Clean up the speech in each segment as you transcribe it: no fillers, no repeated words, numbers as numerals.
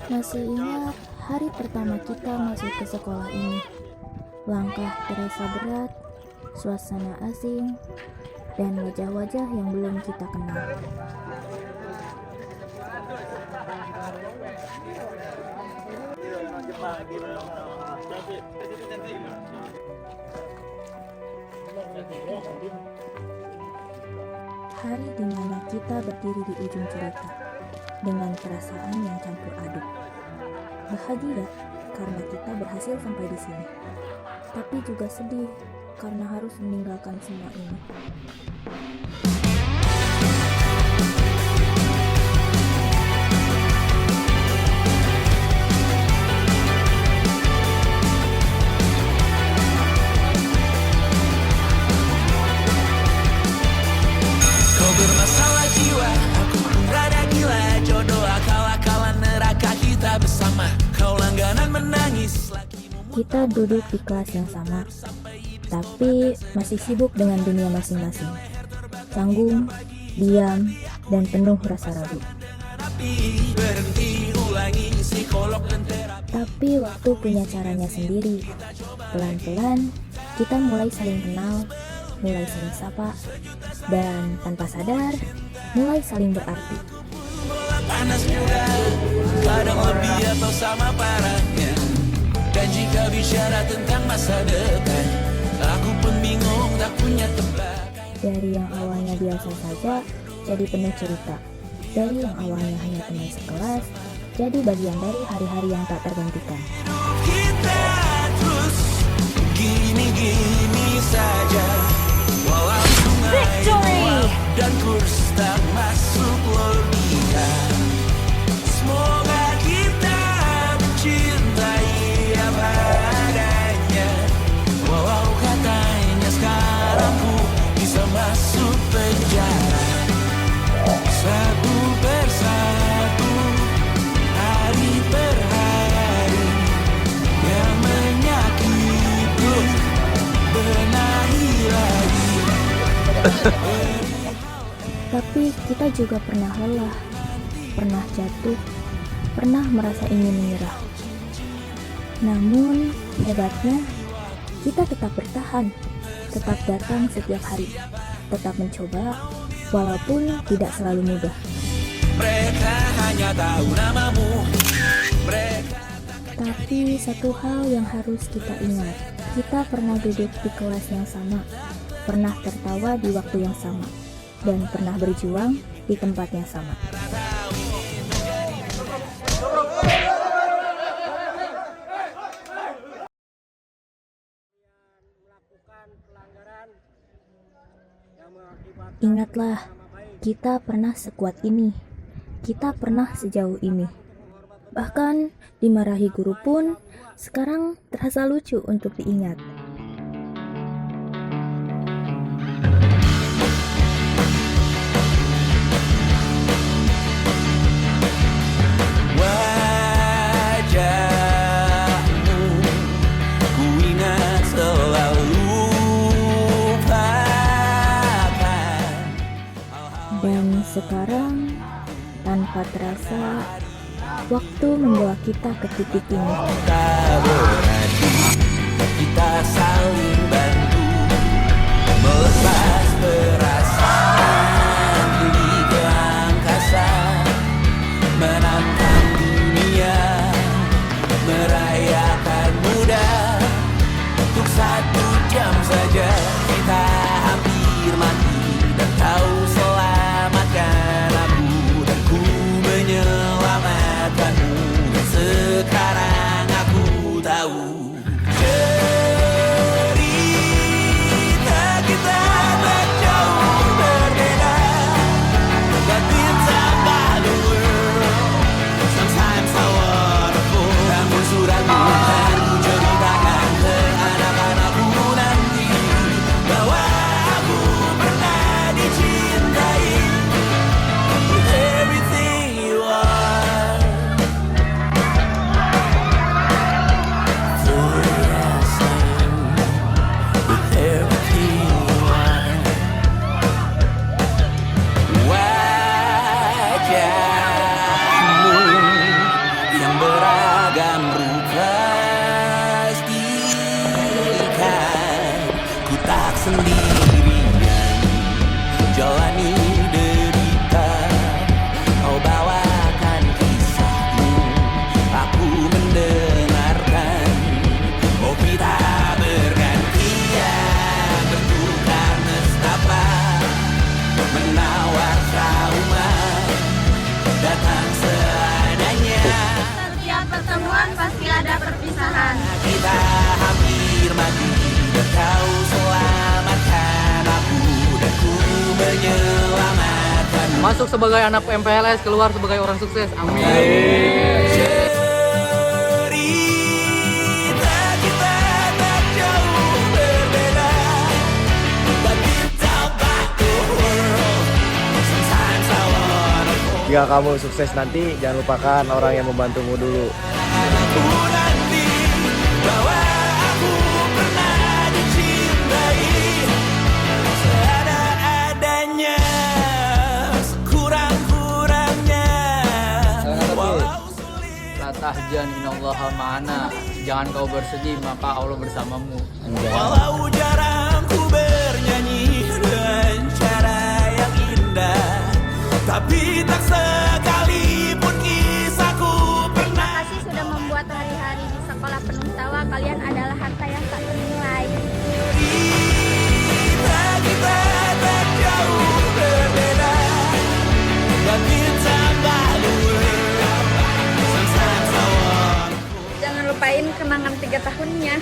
Masih ingat hari pertama kita masuk ke sekolah ini. Langkah terasa berat, suasana asing, dan wajah-wajah yang belum kita kenal. Hari di mana kita berdiri di ujung cerita, dengan perasaan yang campur aduk. Bahagia karena kita berhasil sampai di sini, tapi juga sedih karena harus meninggalkan semua ini. Kau bermasalah jiwa, aku pun rada gila. Jodoh akal-akalan neraka kita bersama. Kau langganan menangis. Kita duduk di kelas yang sama, tapi masih sibuk dengan dunia masing-masing. Canggung, diam, dan penuh rasa ragu. Tapi waktu punya caranya sendiri. Pelan-pelan, kita mulai saling kenal, mulai saling sapa, dan tanpa sadar, mulai saling berarti. Panas juga, kadang lebih atau sama parahnya. Dan jika bicara tentang masa depan, aku pun bingung tak punya tebak. Dari yang awalnya biasa saja, jadi penuh cerita. Dari yang awalnya hanya teman sekelas, jadi bagian dari hari-hari yang tak tergantikan. Kita terus gini-gini saja, walau sungai meluap dan kurs tak masuk logika. Semoga kita mencintai apa adanya, walau katanya sekarang ku bisa masuk penjara. Satu persatu, hari per hari, yang menyakiti benahi lagi. Tapi kita juga pernah lelah, pernah jatuh, pernah merasa ingin menyerah. Namun, hebatnya, kita tetap bertahan, tetap datang setiap hari, tetap mencoba, walaupun tidak selalu mudah. Mereka hanya tahu namamu. Tapi satu hal yang harus kita ingat, kita pernah duduk di kelas yang sama, pernah tertawa di waktu yang sama, dan pernah berjuang di tempat yang sama. Ingatlah, kita pernah sekuat ini, kita pernah sejauh ini. Bahkan dimarahi guru pun sekarang terasa lucu untuk diingat. Wajahmu ku ingat selalu pakai. Dan sekarang, tanpa terasa, waktu membawa kita ke titik ini. Tak berarti kita saling bantu melepas perasaan tinggi ke angkasa, menantang dunia, merayakan muda. Untuk 1 jam saja kita hampir mati, dan kau selamatkan aku, dan ku menyelamatkanmu. Dan sekarang aku tahu cerita kita tak jauh berbeda. masuk sebagai anak MPLS, keluar sebagai orang sukses. Amin. Cerita kita tak jauh berbeda, but you talk about the world. Sometimes I wanna Jika kamu sukses nanti, jangan lupakan orang yang membantumu dulu. aku nanti bahwa aku pernah dicintai seadanya, sekurang-kurangnya. Walau sulit, La tahzan innallaha ma'ana. Jangan kau bersedih, maka Allah bersamamu. walau jarang ku bernyanyi dengan cara yang indah, tapi tak sekalipun kisahku pernah. Terima kasih sudah membuat hari-hari di sekolah penuh tawa. Kalian adalah harta yang tak ternilai. Cerita kita tak jauh berbeda, but kita malu. Sometimes I want Jangan lupain kenangan 3 tahunnya.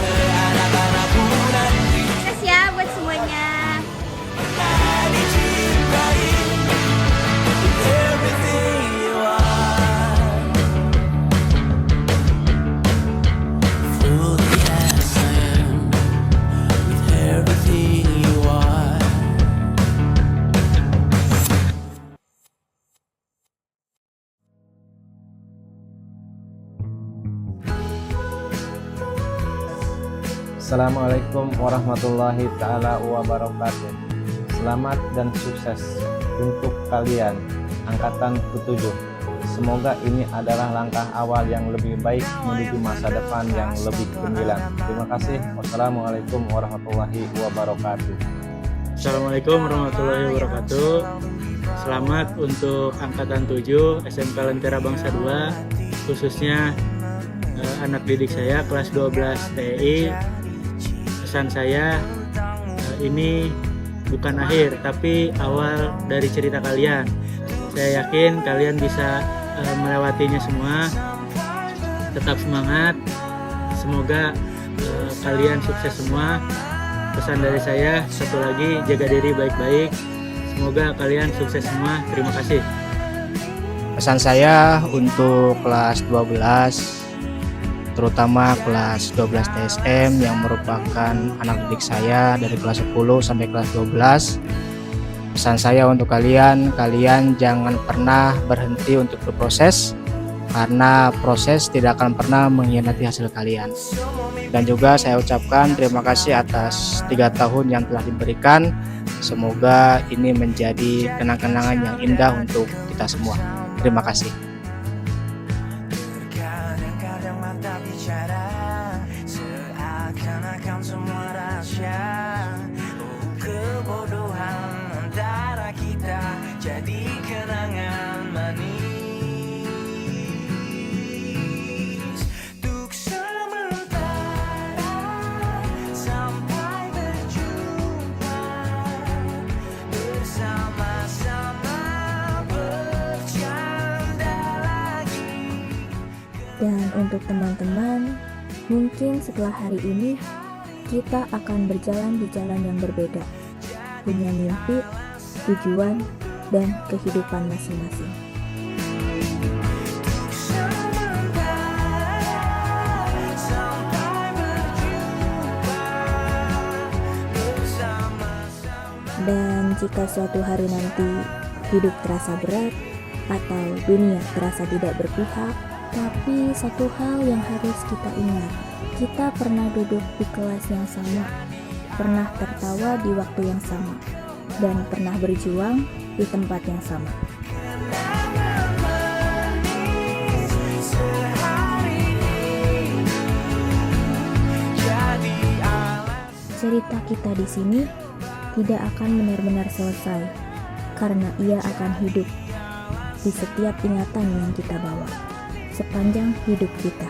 anak-anakku nanti Sukses ya buat semuanya. pernah dicintai. Everything you are, fully as I am, with everything you are. Assalamualaikum warahmatullahi ta'ala wabarakatuh. Selamat dan sukses untuk kalian Angkatan ke-7. Semoga ini adalah langkah awal yang lebih baik menuju masa depan yang lebih gemilang. Terima kasih. Wassalamualaikum warahmatullahi wabarakatuh. Assalamualaikum warahmatullahi wabarakatuh. Selamat untuk Angkatan 7 SMK Lentera Bangsa 2, khususnya anak didik saya kelas 12 TI. Pesan saya, ini bukan akhir tapi awal dari cerita kalian. Saya yakin kalian bisa melewatinya semua. Tetap semangat. Semoga kalian sukses semua. Pesan dari saya satu lagi, jaga diri baik-baik. Semoga kalian sukses semua. Terima kasih. Pesan saya untuk kelas 12, terutama kelas 12 TSM yang merupakan anak didik saya dari kelas 10 sampai kelas 12. Pesan saya untuk kalian jangan pernah berhenti untuk berproses, karena proses tidak akan pernah mengkhianati hasil kalian. Dan juga saya ucapkan terima kasih atas 3 tahun yang telah diberikan. Semoga ini menjadi kenang-kenangan yang indah untuk kita semua. Terima kasih. Kadang-kadang mata bicara seakan-akan semua rahasia. Oh, kebodohan antara kita jadi kenangan manis. Untuk sementara sampai berjumpa, bersama-sama bercanda lagi. Dan untuk teman-teman, mungkin setelah hari ini kita akan berjalan di jalan yang berbeda, punya mimpi, tujuan, dan kehidupan masing-masing. Dan jika suatu hari nanti hidup terasa berat atau dunia terasa tidak berpihak, tapi satu hal yang harus kita ingat, kita pernah duduk di kelas yang sama, pernah tertawa di waktu yang sama, dan pernah berjuang di tempat yang sama. Cerita kita di sini tidak akan benar-benar selesai, karena ia akan hidup di setiap ingatan yang kita bawa sepanjang hidup kita.